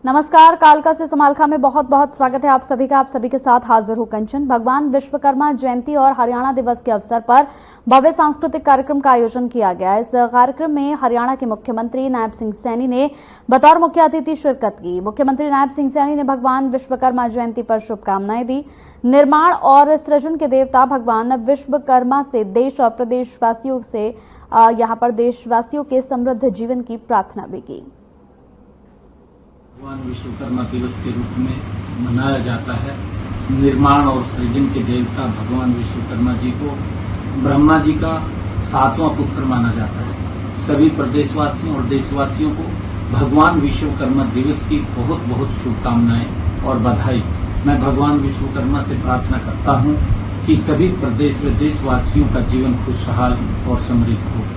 नमस्कार, कालका से समालखा में बहुत बहुत स्वागत है आप सभी का। आप सभी के साथ हाजिर हूं कंचन। भगवान विश्वकर्मा जयंती और हरियाणा दिवस के अवसर पर भव्य सांस्कृतिक कार्यक्रम का आयोजन किया गया। इस कार्यक्रम में हरियाणा के मुख्यमंत्री नायब सिंह सैनी ने बतौर मुख्य अतिथि शिरकत की। मुख्यमंत्री नायब सिंह सैनी ने भगवान विश्वकर्मा जयंती पर शुभकामनाएं दी। निर्माण और सृजन के देवता भगवान विश्वकर्मा से देश और प्रदेशवासियों से यहाँ पर देशवासियों के समृद्ध जीवन की प्रार्थना भी की। भगवान विश्वकर्मा दिवस के रूप में मनाया जाता है। निर्माण और सृजन के देवता भगवान विश्वकर्मा जी को ब्रह्मा जी का 7वां पुत्र माना जाता है। सभी प्रदेशवासियों और देशवासियों को भगवान विश्वकर्मा दिवस की बहुत बहुत शुभकामनाएं और बधाई। मैं भगवान विश्वकर्मा से प्रार्थना करता हूं कि सभी प्रदेश व देशवासियों का जीवन खुशहाल और समृद्ध हो।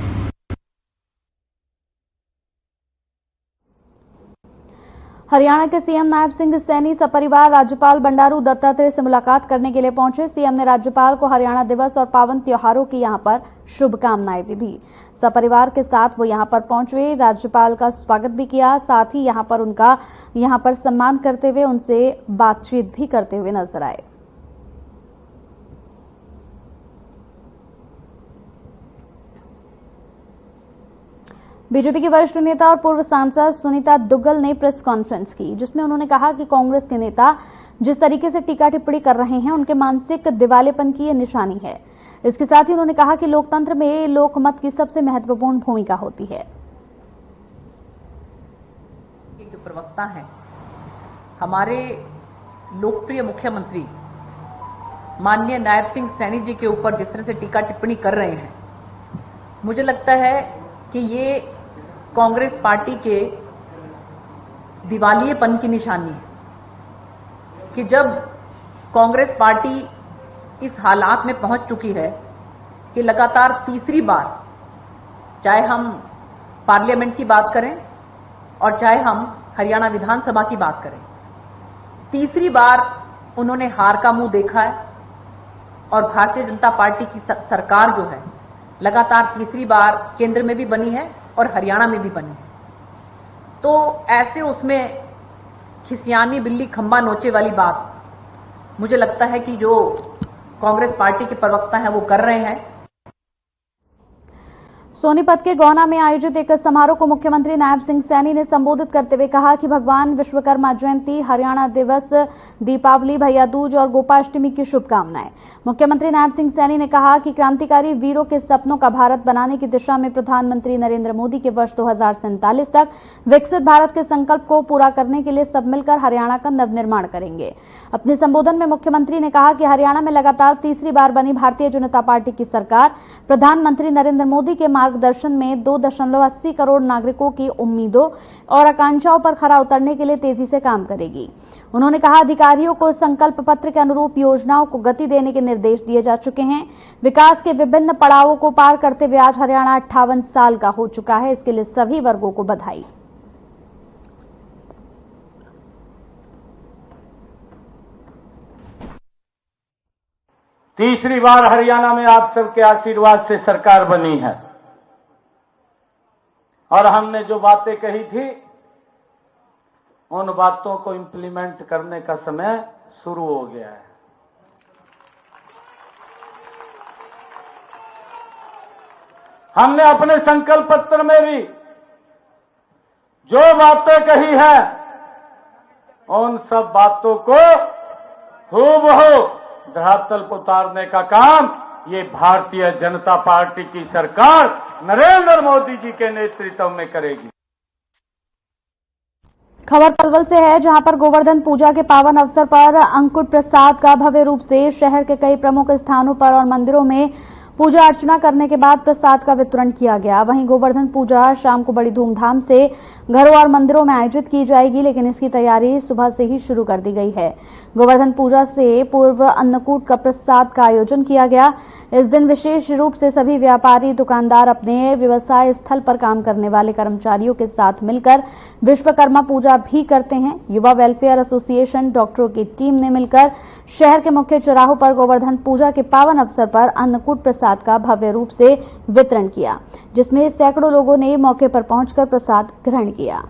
हरियाणा के सीएम नायब सिंह सैनी सपरिवार राज्यपाल बंडारू दत्तात्रेय से मुलाकात करने के लिए पहुंचे। सीएम ने राज्यपाल को हरियाणा दिवस और पावन त्योहारों की यहां पर शुभकामनाएं दी। सपरिवार के साथ वो यहां पर पहुंचे, राज्यपाल का स्वागत भी किया, साथ ही उनका यहां पर सम्मान करते हुए उनसे बातचीत भी करते हुए नजर आए। बीजेपी की वरिष्ठ नेता और पूर्व सांसद सुनीता दुग्गल ने प्रेस कॉन्फ्रेंस की, जिसमें उन्होंने कहा कि कांग्रेस के नेता जिस तरीके से टीका टिप्पणी कर रहे हैं उनके मानसिक दिवालेपन की ये निशानी है। इसके साथ ही उन्होंने कहा कि लोकतंत्र में लोकमत की सबसे महत्वपूर्ण भूमिका होती है। जो प्रवक्ता हैं हमारे लोकप्रिय मुख्यमंत्री माननीय नायब सिंह सैनी जी के ऊपर जिस तरह से टीका टिप्पणी कर रहे हैं, मुझे लगता है कि ये कांग्रेस पार्टी के दिवालियेपन की निशानी है कि जब कांग्रेस पार्टी इस हालात में पहुंच चुकी है कि लगातार तीसरी बार, चाहे हम पार्लियामेंट की बात करें और चाहे हम हरियाणा विधानसभा की बात करें, तीसरी बार उन्होंने हार का मुंह देखा है और भारतीय जनता पार्टी की सरकार जो है लगातार तीसरी बार केंद्र में भी बनी है और हरियाणा में भी बनी है। तो ऐसे उसमें खिसियानी बिल्ली खंबा नोचे वाली बात मुझे लगता है कि जो कांग्रेस पार्टी के प्रवक्ता हैं वो कर रहे हैं। सोनीपत के गौना में आयोजित एक समारोह को मुख्यमंत्री नायब सिंह सैनी ने संबोधित करते हुए कहा कि भगवान विश्वकर्मा जयंती, हरियाणा दिवस, दीपावली, भैया दूज और गोपाष्टमी की शुभकामनाएं। मुख्यमंत्री नायब सिंह सैनी ने कहा कि क्रांतिकारी वीरों के सपनों का भारत बनाने की दिशा में प्रधानमंत्री नरेंद्र मोदी के वर्ष 2047 तक विकसित भारत के संकल्प को पूरा करने के लिए सब मिलकर हरियाणा का नवनिर्माण करेंगे। अपने संबोधन में मुख्यमंत्री ने कहा कि हरियाणा में लगातार तीसरी बार बनी भारतीय जनता पार्टी की सरकार प्रधानमंत्री नरेंद्र मोदी के मार्गदर्शन में 2.80 करोड़ नागरिकों की उम्मीदों और आकांक्षाओं पर खरा उतरने के लिए तेजी से काम करेगी। उन्होंने कहा अधिकारियों को संकल्प पत्र के अनुरूप योजनाओं को गति देने के निर्देश दिए जा चुके हैं। विकास के विभिन्न पड़ावों को पार करते हुए आज हरियाणा 58 साल का हो चुका है। इसके लिए सभी वर्गों को बधाई। तीसरी बार हरियाणा में आप सबके आशीर्वाद से सरकार बनी है और हमने जो बातें कही थी उन बातों को इंप्लीमेंट करने का समय शुरू हो गया है। हमने अपने संकल्प पत्र में भी जो बातें कही है उन सब बातों को हूबहू धरातल पर उतारने का काम ये भारतीय जनता पार्टी की सरकार नरेंद्र मोदी जी के नेतृत्व में करेगी। खबर पलवल से है, जहां पर गोवर्धन पूजा के पावन अवसर पर अंकुट प्रसाद का भव्य रूप से शहर के कई प्रमुख स्थानों पर और मंदिरों में पूजा अर्चना करने के बाद प्रसाद का वितरण किया गया। वहीं गोवर्धन पूजा शाम को बड़ी धूमधाम से घरों और मंदिरों में आयोजित की जाएगी, लेकिन इसकी तैयारी सुबह से ही शुरू कर दी गई है। गोवर्धन पूजा से पूर्व अन्नकूट का प्रसाद का आयोजन किया गया। इस दिन विशेष रूप से सभी व्यापारी, दुकानदार अपने व्यवसाय स्थल पर काम करने वाले कर्मचारियों के साथ मिलकर विश्वकर्मा पूजा भी करते हैं। युवा वेलफेयर एसोसिएशन, डॉक्टरों की टीम ने मिलकर शहर के मुख्य चौराहों पर गोवर्धन पूजा के पावन अवसर पर अन्नकूट प्रसाद का भव्य रूप से वितरण किया, जिसमें सैकड़ों लोगों ने मौके पर पहुंचकर प्रसाद ग्रहण किया।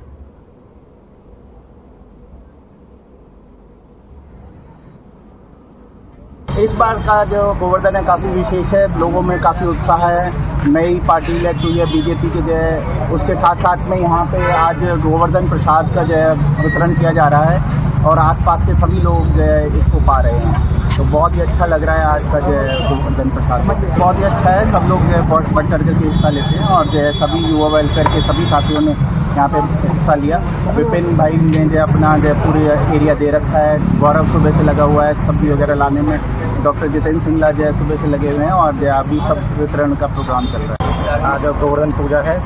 इस बार का जो गोवर्धन है काफ़ी विशेष है, लोगों में काफ़ी उत्साह है। नई पार्टी इलेक्ट हुई है बीजेपी के, जो है उसके साथ साथ में यहाँ पे आज गोवर्धन प्रसाद का जो है वितरण किया जा रहा है और आसपास के सभी लोग जो है इसको पा रहे हैं। तो बहुत ही अच्छा लग रहा है आज का जो है गोवर्धन प्रसाद, बहुत ही अच्छा है। सब लोग जो है बहुत बढ़ चढ़ करके हिस्सा लेते हैं और जो है सभी युवा वेलफेयर के सभी साथियों ने यहाँ पे हिस्सा लिया। विपिन भाई ने जो अपना जो पूरे एरिया दे रखा है, गौरव सुबह से लगा हुआ है सब्जी वगैरह लाने में, डॉक्टर जितेंद्र सिंगला जो है सुबह से लगे हुए हैं और जो अभी सब वितरण का प्रोग्राम चल रहा है। आज गोवर्धन पूजा है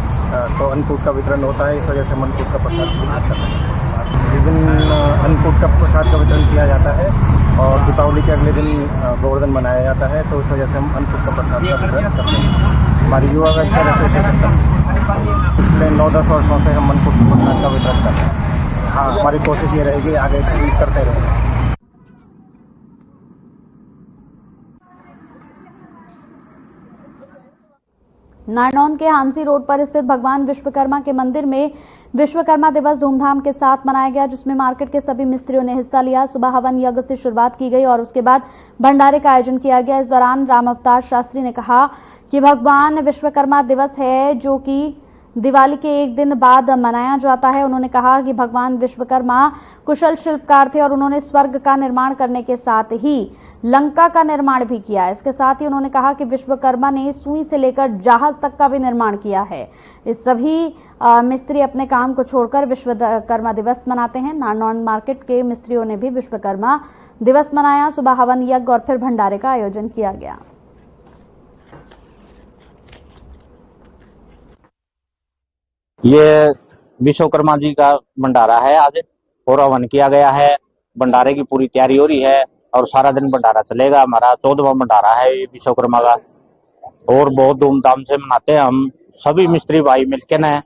तो अन्नकूट का वितरण होता है, इस वजह से हम अन्नकूट का प्रसाद कर रहे हैं। विभिन्न अन्नकूट का प्रसाद का वितरण किया जाता है और दीपावली के अगले दिन गोवर्धन मनाया जाता है, तो इस वजह से हम अन्नकूट का प्रसाद का वितरण करते हैं। हमारी युवा वेलफेयर एसोसिएशन पिछले 9-10 वर्षों से हम अन्नकूट के प्रसाद का वितरण करते हैं। हाँ, हमारी कोशिश ये रहेगी आगे करते रहेंगे। नारनौल के हांसी रोड पर स्थित भगवान विश्वकर्मा के मंदिर में विश्वकर्मा दिवस धूमधाम के साथ मनाया गया, जिसमें मार्केट के सभी मिस्त्रियों ने हिस्सा लिया। सुबह हवन यज्ञ से शुरुआत की गई और उसके बाद भंडारे का आयोजन किया गया। इस दौरान राम अवतार शास्त्री ने कहा कि भगवान विश्वकर्मा दिवस है जो कि दिवाली के एक दिन बाद मनाया जाता है। उन्होंने कहा कि भगवान विश्वकर्मा कुशल शिल्पकार थे और उन्होंने स्वर्ग का निर्माण करने के साथ ही लंका का निर्माण भी किया। इसके साथ ही उन्होंने कहा कि विश्वकर्मा ने सुई से लेकर जहाज तक का भी निर्माण किया है। इस सभी मिस्त्री अपने काम को छोड़कर विश्वकर्मा दिवस मनाते हैं। नारनौल मार्केट के मिस्त्रियों ने भी विश्वकर्मा दिवस मनाया। सुबह हवन यज्ञ और फिर भंडारे का आयोजन किया गया। ये विश्वकर्मा जी का भंडारा है आज और हवन किया गया है। भंडारे की पूरी तैयारी हो रही है और सारा दिन भंडारा चलेगा। हमारा 14वां भंडारा है ये विश्वकर्मा का और बहुत धूमधाम से मनाते हैं हम सभी मिस्त्री भाई मिलके न,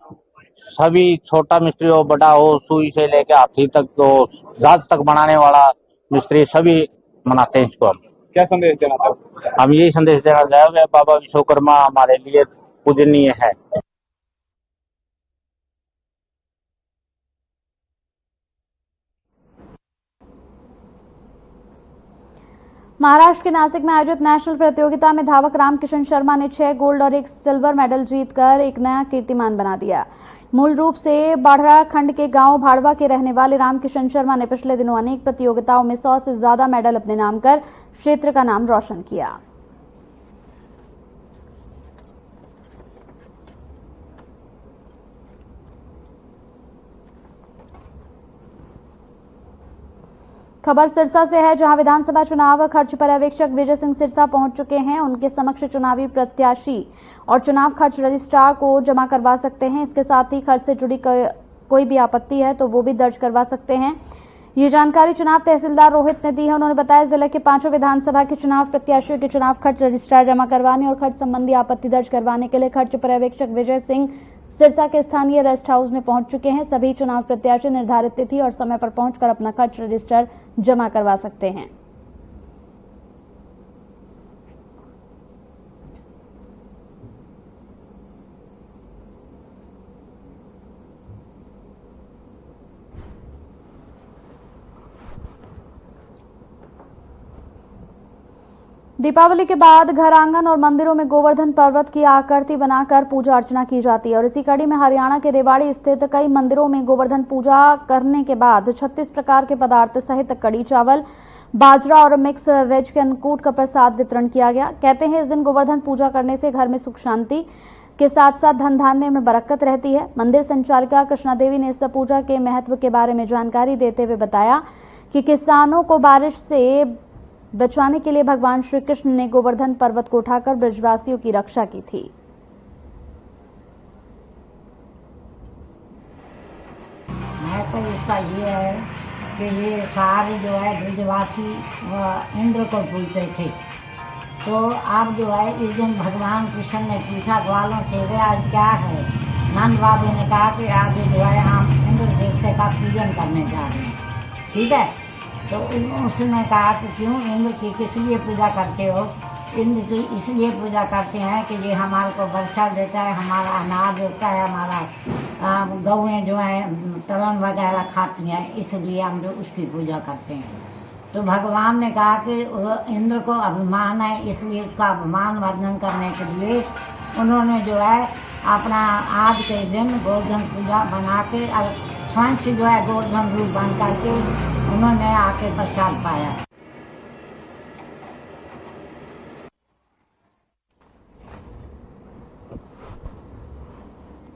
सभी छोटा मिस्त्री हो बड़ा हो, सुई से लेके हाथी तक तो जहाज तक बनाने वाला मिस्त्री सभी मनाते हैं इसको। हम क्या संदेश देना चाहते हैं? हम यही संदेश देना चाहेंगे बाबा विश्वकर्मा हमारे लिए पूजनीय है। महाराष्ट्र के नासिक में आयोजित नेशनल प्रतियोगिता में धावक रामकिशन शर्मा ने 6 गोल्ड और 1 सिल्वर मेडल जीतकर एक नया कीर्तिमान बना दिया। मूल रूप से बाढ़रा खंड के गांव भाड़वा के रहने वाले रामकिशन शर्मा ने पिछले दिनों अनेक प्रतियोगिताओं में 100 से ज्यादा मेडल अपने नाम कर क्षेत्र का नाम रोशन किया। खबर सिरसा से है, जहां विधानसभा चुनाव खर्च पर्यवेक्षक विजय सिंह सिरसा पहुंच चुके हैं। उनके समक्ष चुनावी प्रत्याशी और चुनाव खर्च रजिस्ट्रार को जमा करवा सकते हैं। इसके साथ ही खर्च से जुड़ी कोई भी आपत्ति है तो वो भी दर्ज करवा सकते हैं। ये जानकारी चुनाव तहसीलदार रोहित ने दी है। उन्होंने बताया जिले के 5 विधानसभा के चुनाव प्रत्याशियों के चुनाव खर्च रजिस्ट्रार जमा करवाने और खर्च संबंधी आपत्ति दर्ज करवाने के लिए खर्च पर्यवेक्षक विजय सिंह सिरसा के स्थानीय रेस्ट हाउस में पहुंच चुके हैं। सभी चुनाव प्रत्याशी निर्धारित तिथि और समय पर पहुंचकर अपना खर्च रजिस्टर जमा करवा सकते हैं। दीपावली के बाद घर आंगन और मंदिरों में गोवर्धन पर्वत की आकृति बनाकर पूजा अर्चना की जाती है और इसी कड़ी में हरियाणा के रेवाड़ी स्थित कई मंदिरों में गोवर्धन पूजा करने के बाद 36 प्रकार के पदार्थ सहित कड़ी चावल, बाजरा और मिक्स वेज के अन्नकूट का प्रसाद वितरण किया गया। कहते हैं इस दिन गोवर्धन पूजा करने से घर में सुख शांति के साथ साथ धन धान्य में बरकत रहती है। मंदिर संचालिका कृष्णा देवी ने इस पूजा के महत्व के बारे में जानकारी देते हुए बताया कि किसानों को बारिश से बचाने के लिए भगवान श्री कृष्ण ने गोवर्धन पर्वत को उठाकर ब्रजवासियों की रक्षा की थी। तो इसका ये है कि ये सारे जो है ब्रजवासी इंद्र को पूजते थे, तो अब जो है इस दिन भगवान कृष्ण ने पूछा ग्वालों से वे आज क्या है। नंद बाबू ने कहा कि आज जो है हम इंद्र देवते का पूजन करने जा रहे हैं, ठीक है। तो उसने कहा कि क्यों इंद्र की किस लिए पूजा करते हो। इंद्र की इसलिए पूजा करते हैं कि ये हमारे को वर्षा देता है, हमारा अनाज होता है, हमारा गौएं जो है तलन वगैरह खाती हैं, इसलिए हम जो उसकी पूजा करते हैं। तो भगवान ने कहा कि इंद्र को अभिमान है, इसलिए उसका अभिमान वर्धन करने के लिए उन्होंने जो है अपना आज के दिन गोवर्धन पूजा बना के और स्वयं से जो है गोवर्धन रूप बन करके उन्होंने आके प्रसाद पाया।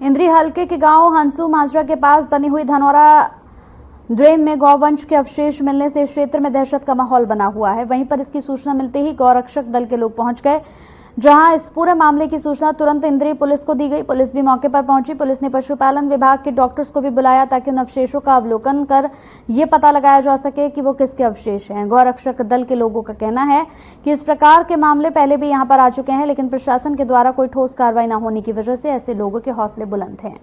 इंद्री हलके के गांव हंसू माजरा के पास बनी हुई धनौरा ड्रेन में गौवंश के अवशेष मिलने से क्षेत्र में दहशत का माहौल बना हुआ है। वहीं पर इसकी सूचना मिलते ही गौरक्षक दल के लोग पहुंच गए, जहां इस पूरे मामले की सूचना तुरंत इंद्री पुलिस को दी गई। पुलिस भी मौके पर पहुंची। पुलिस ने पशुपालन विभाग के डॉक्टर्स को भी बुलाया ताकि उन अवशेषों का अवलोकन कर ये पता लगाया जा सके कि वो किसके अवशेष हैं। गौरक्षक दल के लोगों का कहना है कि इस प्रकार के मामले पहले भी यहां पर आ चुके हैं, लेकिन प्रशासन के द्वारा कोई ठोस कार्रवाई न होने की वजह से ऐसे लोगों के हौसले बुलंद हैं।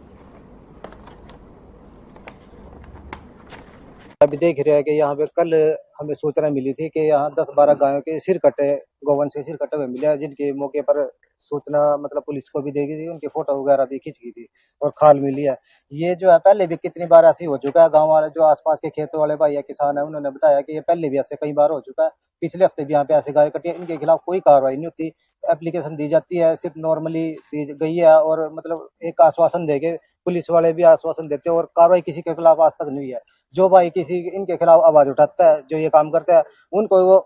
अभी देख रहे हैं कि यहाँ पे कल हमें सूचना मिली थी कि यहाँ 10-12 गायों के सिर कटे, गोवंश के सिर कटे हुए मिले, जिनके मौके पर सूचना मतलब पुलिस को भी दी गई थी, उनकी फोटो वगैरह भी खींच गई थी और खाल मिली है। ये जो है पहले भी कितनी बार ऐसी हो चुका है। गाँव वाले जो आसपास के खेतों वाले भाई या किसान है, उन्होंने बताया कि ये पहले भी ऐसे कई बार हो चुका है। पिछले हफ्ते भी यहाँ पे ऐसे गाय कटी है, इनके खिलाफ कोई कार्रवाई नहीं होती। एप्लीकेशन दी जाती है, सिर्फ नॉर्मली दी गई है और मतलब एक आश्वासन देके पुलिस वाले भी आश्वासन देते हैं और कार्रवाई किसी के खिलाफ आज तक नहीं है। जो भाई किसी इनके खिलाफ आवाज उठाता है, जो ये काम करता है, उनको वो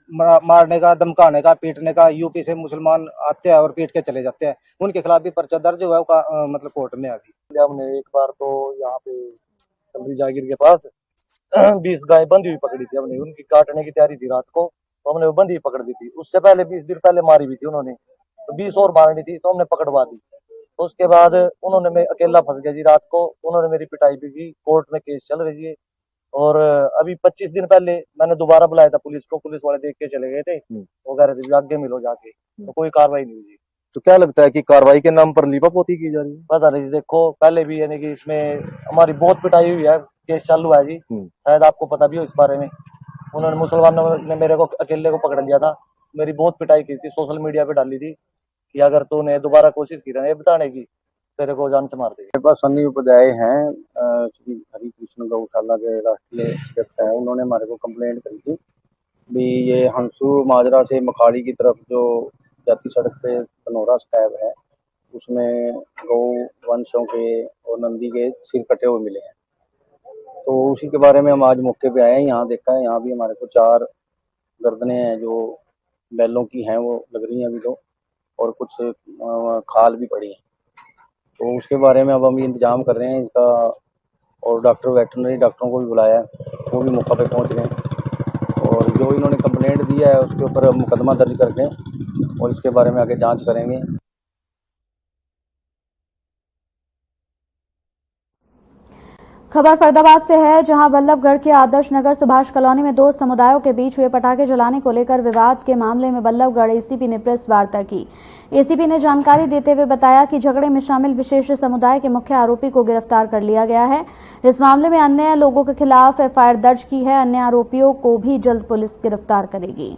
मारने का, धमकाने का, पीटने का, यूपी से मुसलमान आते हैं और पीट के चले जाते हैं। उनके खिलाफ भी पर्चा दर्ज हुआ है मतलब कोर्ट में। अभी हमने एक बार तो यहाँ पे चंद्री जागीर के पास 20 गाय बंधी हुई पकड़ी थी हमने, उनकी काटने की तैयारी थी रात को, तो हमने वो बंधी पकड़ दी थी। उससे पहले 20 दिन पहले मारी भी थी उन्होंने, तो 20 और मारनी थी तो हमने पकड़वा दी। उसके बाद उन्होंने मैं अकेला फंस गया जी रात को, उन्होंने मेरी पिटाई भी की, कोर्ट में केस चल रही है। और अभी 25 दिन पहले मैंने दोबारा बुलाया था पुलिस को, पुलिस वाले देख के चले गए थे, वो कह रहे थे आगे मिलो जाके, तो कोई कार्रवाई नहीं हुई। तो क्या लगता है कि कार्रवाई के नाम पर लीपापोती की जा रही है? पता नहीं, देखो पहले भी यानी कि इसमें हमारी बहुत पिटाई हुई है, केस चालू है जी, शायद आपको पता भी हो इस बारे में। उन्होंने मुसलमानों ने मेरे को अकेले को पकड़ लिया था, मेरी बहुत पिटाई की थी, सोशल मीडिया पे डाली थी कि अगर तूने दोबारा कोशिश की रहा बताने की तेरे को जान से मार देगी। मेरे पास सन्नी उपाध्याय हैं, श्री हरि कृष्ण गौशाला के राष्ट्रीय अध्यक्ष हैं। उन्होंने हमारे को कंप्लेंट करी थी भी ये हंसू माजरा से मखाड़ी की तरफ जो जाती सड़क पे धनौरा स्टैब है, उसमें गौ वंशों के और नंदी के सिर कटे हुए मिले हैं। तो उसी के बारे में हम आज मौके पे आए हैं। यहाँ देखा है, यहाँ भी हमारे को 4 गर्दनें हैं जो बैलों की हैं, वो लग रही हैं अभी तो, और कुछ खाल भी पड़ी है। तो उसके बारे में अब हम इंतजाम कर रहे हैं इसका, और डॉक्टर वेटरनरी डॉक्टरों को भी बुलाया है, वो भी मौका पे पहुंच गए और जो इन्होंने कंप्लेंट दिया है उसके ऊपर मुकदमा दर्ज करके और इसके बारे में आगे जांच करेंगे। खबर फरीदाबाद से है, जहां बल्लभगढ़ के आदर्श नगर सुभाष कॉलोनी में 2 समुदायों के बीच हुए पटाखे जलाने को लेकर विवाद के मामले में बल्लभगढ़ एसीपी ने प्रेस वार्ता की। एसीपी ने जानकारी देते हुए बताया कि झगड़े में शामिल विशेष समुदाय के मुख्य आरोपी को गिरफ्तार कर लिया गया है। इस मामले में अन्य लोगों के खिलाफ एफआईआर दर्ज की है। अन्य आरोपियों को भी जल्द पुलिस गिरफ्तार करेगी।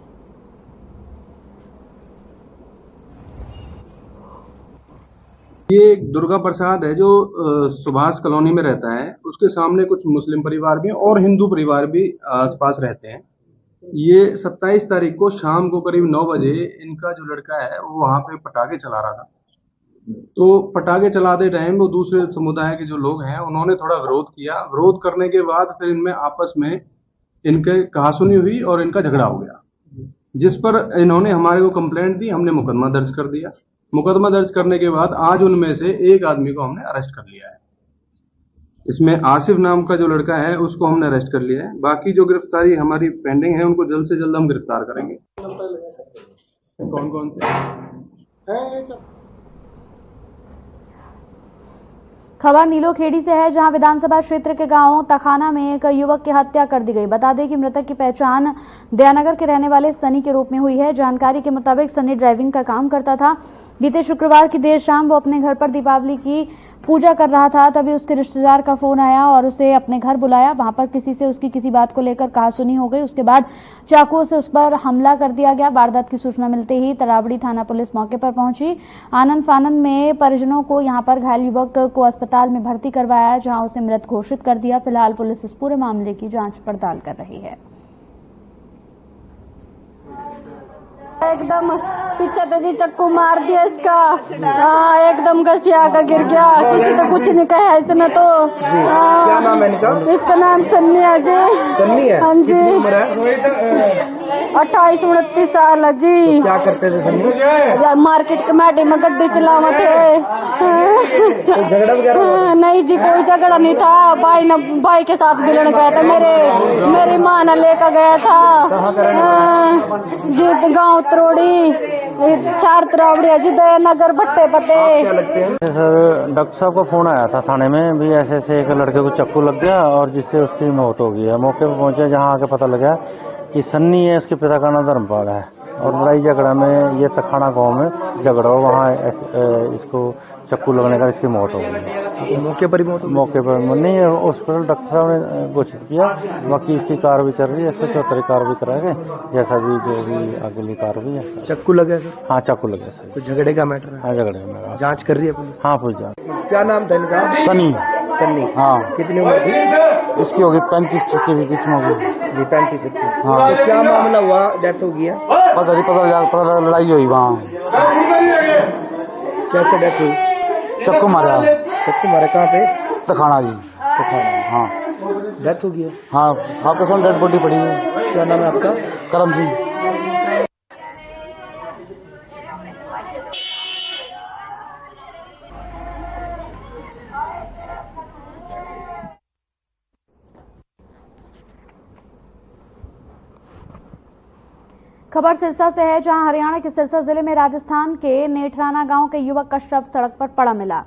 ये दुर्गा प्रसाद है जो सुभाष कॉलोनी में रहता है, उसके सामने कुछ मुस्लिम परिवार भी और हिंदू परिवार भी आसपास रहते हैं। ये 27 तारीख को शाम को करीब 9 बजे इनका जो लड़का है वो वहां पे पटाखे चला रहा था। तो पटाखे चलाते टाइम वो दूसरे समुदाय के जो लोग हैं उन्होंने थोड़ा विरोध किया। विरोध करने के बाद फिर इनमें आपस में इनके कहासुनी हुई और इनका झगड़ा हो गया, जिस पर इन्होंने हमारे को कंप्लेंट दी। हमने मुकदमा दर्ज कर दिया। मुकदमा दर्ज करने के बाद आज उनमें से एक आदमी को हमने अरेस्ट कर लिया है। इसमें आसिफ नाम का जो लड़का है उसको हमने अरेस्ट कर लिया है। बाकी जो गिरफ्तारी हमारी पेंडिंग है उनको जल्द से जल्द हम गिरफ्तार करेंगे। कौन कौन से? खबर नीलोखेड़ी से है, जहां विधानसभा क्षेत्र के गांव तखाना में एक युवक की हत्या कर दी गई। बता दें कि मृतक की पहचान दयानगर के रहने वाले सनी के रूप में हुई है। जानकारी के मुताबिक सनी ड्राइविंग का काम करता था। बीते शुक्रवार की देर शाम वो अपने घर पर दीपावली की पूजा कर रहा था, तभी उसके रिश्तेदार का फोन आया और उसे अपने घर बुलाया। वहां पर किसी से उसकी किसी बात को लेकर कहासुनी हो गई। उसके बाद चाकुओं से उस पर हमला कर दिया गया। वारदात की सूचना मिलते ही तरावड़ी थाना पुलिस मौके पर पहुंची। आनंद फानंद में परिजनों को यहां पर घायल युवक को अस्पताल में भर्ती करवाया, जहां उसे मृत घोषित कर दिया। फिलहाल पुलिस इस पूरे मामले की जांच पड़ताल कर रही है। एकदम पीछे से जी चक्कू मार दिया इसका। हाँ, एकदम घसिया का गिर गया। किसी को कुछ नहीं कहा इसने तो। क्या नाम है इनका? इसका नाम सन्नी है जी। सन्नी है? हाँ जी। कितनी उम्र है? 28-29 साल है जी। तो क्या करते थे सन्नी? मार्केट कमेटी में गड्डी चलावा थे। कोई झगड़ा वगैरह? नहीं जी, कोई झगड़ा नहीं था। भाई के साथ गिलन गया था। मेरी माँ ने लेकर गया था जी गाँव त्रोड़ी चार त्रावड़ी जी दयानगर भट्टे पते। सर, डॉक्टर साहब का फोन आया था थाने में भी ऐसे ऐसे एक लड़के को चक्कू लग गया और जिससे उसकी मौत हो गई है। मौके पर पहुंचे, जहां आके पता लगा कि सन्नी है, उसके पिता का नाम धर्मपाल है और लड़ाई झगड़ा में ये तखाना गांव में झगड़ा हो, वहाँ इसको चक्कू लगने का इसकी मौत हो गई। मौके पर ही मौत? मौके पर नहीं, हॉस्पिटल डॉक्टर साहब ने घोषित किया। बाकी इसकी कार्रवाई चल रही है, 174 कार्रवाई कराएंगे जैसा भी जो भी अगली कार्रवाई है। चक्कू लगे सर? हाँ, चक्कू लगे सर। कुछ झगड़े का मैटर है? हाँ, झगड़े में जाँच कर रही है पुलिस? हाँ, पुलिस जाँच। क्या नाम था इनका? सनी। सन्नी? हाँ। कितनी उम्र थी इसकी होगी 35-36 की कुछ होगी जी। 35-36। हाँ। तो क्या मामला हुआ, डेथ हो गई है? पता लगा लड़ाई हुई वहाँ। कैसे डेथ हुई? चक्कू मारा। चक्कू मारा कहाँ पे? तखाना जी। तखाना? हाँ। डेथ हो गई है? हाँ, आपके सामने डेड बॉडी पड़ी है। क्या नाम है आपका? करम सिंह। खबर सिरसा से है, जहां हरियाणा के सिरसा जिले में राजस्थान के नेठराना गांव के युवक का शव सड़क पर पड़ा मिला।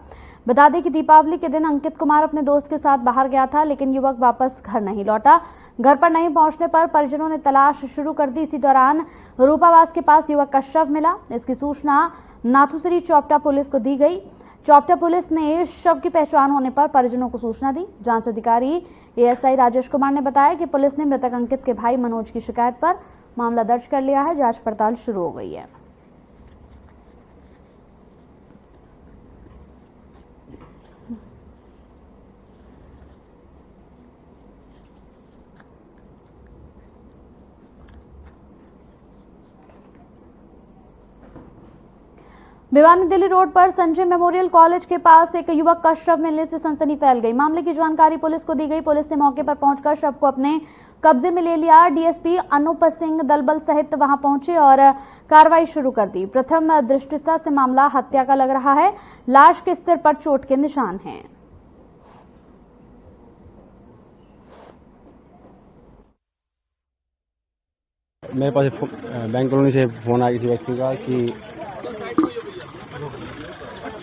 बता दें कि दीपावली के दिन अंकित कुमार अपने दोस्त के साथ बाहर गया था, लेकिन युवक वापस घर नहीं लौटा। घर पर नहीं पहुंचने पर परिजनों ने तलाश शुरू कर दी। इसी दौरान रूपावास के पास युवक का शव मिला। इसकी सूचना नाथुसरी चौपटा पुलिस को दी गई। चौपटा पुलिस ने शव की पहचान होने पर परिजनों को सूचना दी। जांच अधिकारी एएसआई राजेश कुमार ने बताया कि पुलिस ने मृतक अंकित के भाई मनोज की शिकायत पर मामला दर्ज कर लिया है। जांच पड़ताल शुरू हो गई है। भिवानी दिल्ली रोड पर संजय मेमोरियल कॉलेज के पास एक युवक का शव मिलने से सनसनी फैल गई। मामले की जानकारी पुलिस को दी गई। पुलिस ने मौके पर पहुंचकर शव को अपने कब्जे में ले लिया। डीएसपी अनूप सिंह दलबल सहित वहां पहुंचे और कार्रवाई शुरू कर दी। प्रथम दृष्टया से मामला हत्या का लग रहा है। लाश के सिर पर चोट के निशान हैं। मेरे पास बैंक कॉलोनी से फोन आया किसी व्यक्ति का कि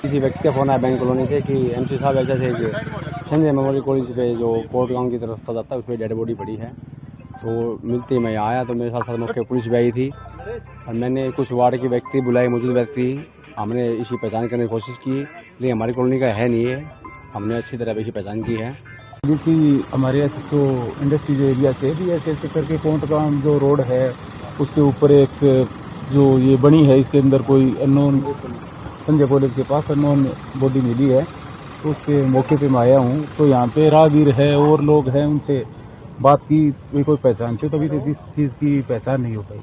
बैंक कॉलोनी से कि एमसी साहब ऐसे थे संजय मेमोरियल कॉलेज पे जो कोर्ट गांव की तरफ रास्ता जाता है उस पर डेड बॉडी पड़ी है। तो मिलते ही मैं आया तो मेरे साथ मौके पुलिस भी आई थी और मैंने कुछ वार्ड के व्यक्ति बुलाए, मौजूद व्यक्ति, हमने इसकी पहचान करने की कोशिश की, लेकिन हमारी कॉलोनी का है नहीं है। हमने अच्छी तरह इसकी पहचान की है। क्योंकि हमारे जो इंडस्ट्री जो एरिया से भी ऐसे करके कोर्ट गांव जो रोड है उसके ऊपर एक जो ये बनी है, इसके अंदर कोई अननोन संजय कॉलेज के पास अननोन बॉडी मिली है। तो उसके मौके पे मैं आया हूँ। तो यहाँ पे राहगीर है और लोग हैं, उनसे बात की, कोई पहचान चाहिए, तो अभी तक इस चीज़ की पहचान नहीं हो पाई।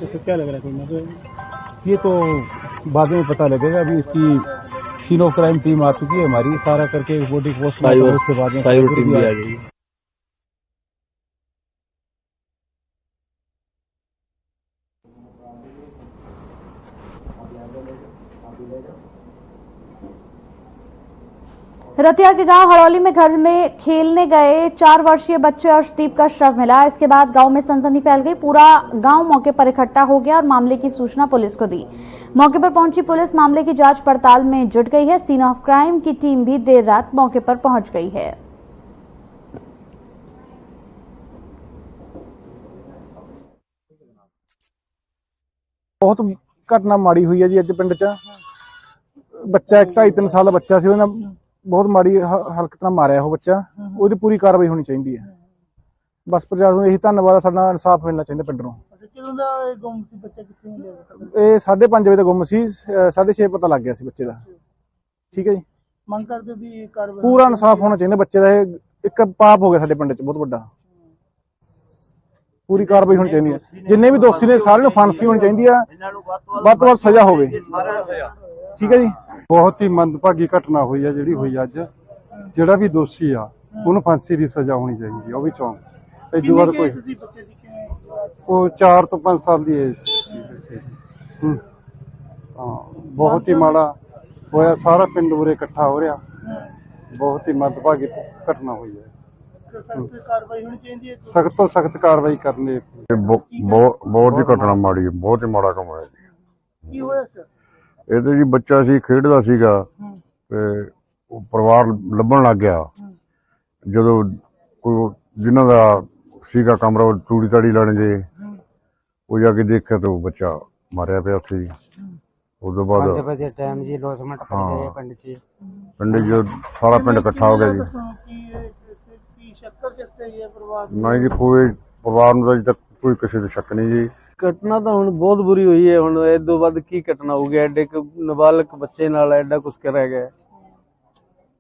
तो क्या लग रहा है? ये तो बाद में पता लगेगा। अभी इसकी सीन ऑफ क्राइम टीम आ चुकी है हमारी, सारा करके बॉडी पोस्ट उसके बाद में टीम भी आ जाएगी। रतिया के गांव हड़ौली में घर में खेलने गए 4 वर्षीय बच्चे अर्शदीप का शव मिला। इसके बाद गांव में सनसनी फैल गई। पूरा गांव मौके पर इकट्ठा हो गया और मामले की सूचना पुलिस को दी। मौके पर पहुंची पुलिस मामले की जांच पड़ताल में जुट गई है। सीन ऑफ क्राइम की टीम भी देर रात मौके पर पहुंच गई है। बहुत घटना माड़ी हुई है जी अज पिंड च। बच्चा 2.5-3 साल का बच्चा सी, बहुत माड़ी हरकत नाल मारिया वो बच्चा। ਉਹਦੀ पूरी कार्रवाई होनी चाहिए है। बस प्रशासन ਨੂੰ ਇਹੀ ਧੰਨਵਾਦ ਆ, ਸਾਡਾ ਇਨਸਾਫ ਮਿਲਣਾ ਚਾਹੀਦਾ ਪਿੰਡ ਨੂੰ। ਕਿਦੋਂ ਦਾ ਗੁੰਮ ਸੀ ਬੱਚਾ, ਕਿੱਥੇ ਮਿਲਿਆ? ਇਹ 5:30 ਵਜੇ ਦਾ ਗੁੰਮ ਸੀ, 6:30 ਪਤਾ ਲੱਗ ਗਿਆ ਸੀ ਬੱਚੇ ਦਾ। ਠੀਕ ਹੈ ਜੀ, ਮੰਗ ਕਰਦੇ ਵੀ ਕਾਰਵਾਈ ਪੂਰਾ ਇਨਸਾਫ ਹੋਣਾ ਚਾਹੀਦਾ ਬੱਚੇ ਦਾ। ਇਹ ਇੱਕ ਪਾਪ ਹੋ ਗਿਆ ਸਾਡੇ ਪਿੰਡ 'ਚ ਬਹੁਤ ਵੱਡਾ। ਪੂਰੀ ਕਾਰਵਾਈ ਹੋਣੀ ਚਾਹੀਦੀ ਹੈ। ਜਿੰਨੇ ਵੀ ਦੋਸ਼ੀ ਨੇ ਸਾਰਿਆਂ ਨੂੰ ਫਾਂਸੀ ਹੋਣੀ ਚਾਹੀਦੀ ਹੈ, ਵੱਧ ਤੋਂ ਵੱਧ ਸਜ਼ਾ ਹੋਵੇ। ਠੀਕ ਹੈ ਜੀ। ਬਹੁਤ ਹੀ ਮੰਦਭਾਗੀ ਘਟਨਾ ਹੋਈ ਹੈ ਜਿਹੜੀ ਹੋਈ ਅੱਜ। ਜਿਹੜਾ ਵੀ ਦੋਸ਼ੀ ਆ ਉਹਨੂੰ ਫਾਂਸੀ ਦੀ ਸਜ਼ਾ ਹੋਣੀ ਚਾਹੀਦੀ ਹੈ, ਉਹ ਵੀ ਚੌਂਕ। ਇਹ ਦੁਆਰ ਕੋਈ ਉਹ 4 ਤੋਂ 5 ਸਾਲ ਦੀ ਏਜ। ਬਹੁਤ ਹੀ ਮਾੜਾ ਹੋਇਆ, ਸਾਰਾ ਪਿੰਡ ਉਰੇ ਇਕੱਠਾ ਹੋ ਰਿਹਾ। ਬਹੁਤ ਹੀ ਮੰਦਭਾਗੀ ਘਟਨਾ ਹੋਈ ਹੈ। सख्त तो सख्त कार्रवाई करनी। बहुत ही घटना माड़ी है, बहुत ही माड़ा काम है। ये जी बच्चा सी खेडदा सीगा ते परिवार लभण लग गया। जो कोई जिन्हां दा सीगा कमरा तूड़ी ताड़ी लाने दे, वो जाके देखा तो बच्चा मारिया पिया उत्थे। उस तो बाद पिंड जो सारा पिंड इकट्ठा हो गया जी। नहीं जी, कोई परिवार ਨੂੰ ਅਜੇ ਤੱਕ ਕੋਈ ਕਿਸੇ ਤੇ ਸ਼ੱਕ ਨਹੀਂ ਜੀ। ਘਟਨਾ ਤਾਂ ਹੁਣ ਬਹੁਤ ਬੁਰੀ ਹੋਈ ਹੈ। ਹੁਣ ਇਹ ਤੋਂ ਬਾਅਦ ਕੀ ਘਟਨਾ ਹੋ ਗਿਆ? ਐਡੇ ਨਾਬਾਲਗ ਬੱਚੇ ਨਾਲ ਐਡਾ ਕੁਛ ਕਰਿਆ ਗਿਆ।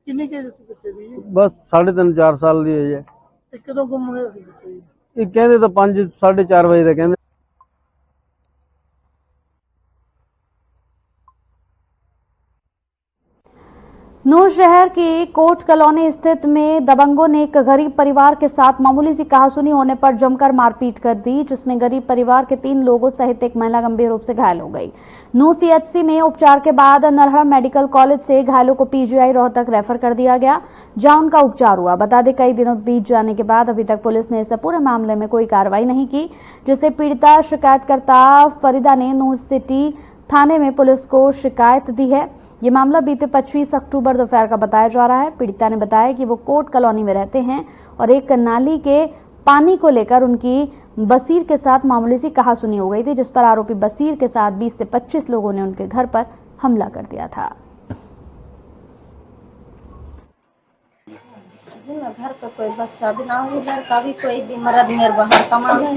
ਕਿੰਨੀ ਕੇਜ ਸੀ ਬੱਚੇ ਦੀ? ਬਸ 3.5-4 ਸਾਲ ਦੀ ਹੋਈ ਹੈ। ਇਹ ਕਦੋਂ ਗੁੰਮ ਹੋਇਆ ਸੀ ਬੱਚੇ? ਇਹ ਕਹਿੰਦੇ ਤਾਂ 5-4:30 ਵਜੇ ਦਾ ਕਹਿੰਦੇ। नूर शहर की कोट कॉलोनी स्थित में दबंगों ने एक गरीब परिवार के साथ मामूली सी कहासुनी होने पर जमकर मारपीट कर दी, जिसमें गरीब परिवार के 3 लोगों सहित एक महिला गंभीर रूप से घायल हो गई। नूर सीएचसी में उपचार के बाद नरहर मेडिकल कॉलेज से घायलों को पीजीआई रोहतक रेफर कर दिया गया, जहां उनका उपचार हुआ। बता दें, कई दिनों बीत जाने के बाद अभी तक पुलिस ने इस पूरे मामले में कोई कार्रवाई नहीं की, जिससे पीड़िता शिकायतकर्ता फरीदा ने नूर सिटी थाने में पुलिस को शिकायत दी है। ये मामला बीते 25 अक्टूबर दोपहर का बताया जा रहा है। पीड़िता ने बताया कि वो कोट कॉलोनी में रहते हैं और एक नाली के पानी को लेकर उनकी बसीर के साथ मामूली सी कहासुनी हो गई थी, जिस पर आरोपी बसीर के साथ 20 से 25 लोगों ने उनके घर पर हमला कर दिया था। घर पे कोई बच्चा भी ना हो, लड़का भी कोई भी मर्द मेरे बाहर कमाने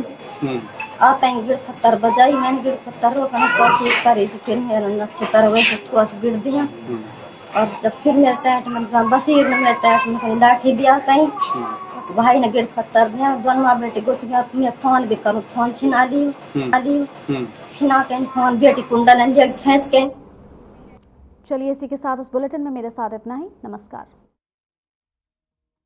आता है। गिर पत्थर बजाई, मैंने गिर पत्थर रोकने की कोशिश करी थी, फिर मेरे नक्शे वैसे थोड़ा गिर दिया। और जब फिर मेरे टैट में बसीर ने मेरे टैट में कहीं लाठी दिया, कहीं भाई ने गिर पत्थर दिया। दोनों माँ बेटी गुट गया। मैं फोन भी करूँ, फोन छिना ली, छिना के फोन बेटी कुंडा ने खींच के। चलिए, इसी के साथ इस बुलेटिन में मेरे साथ इतना ही। नमस्कार।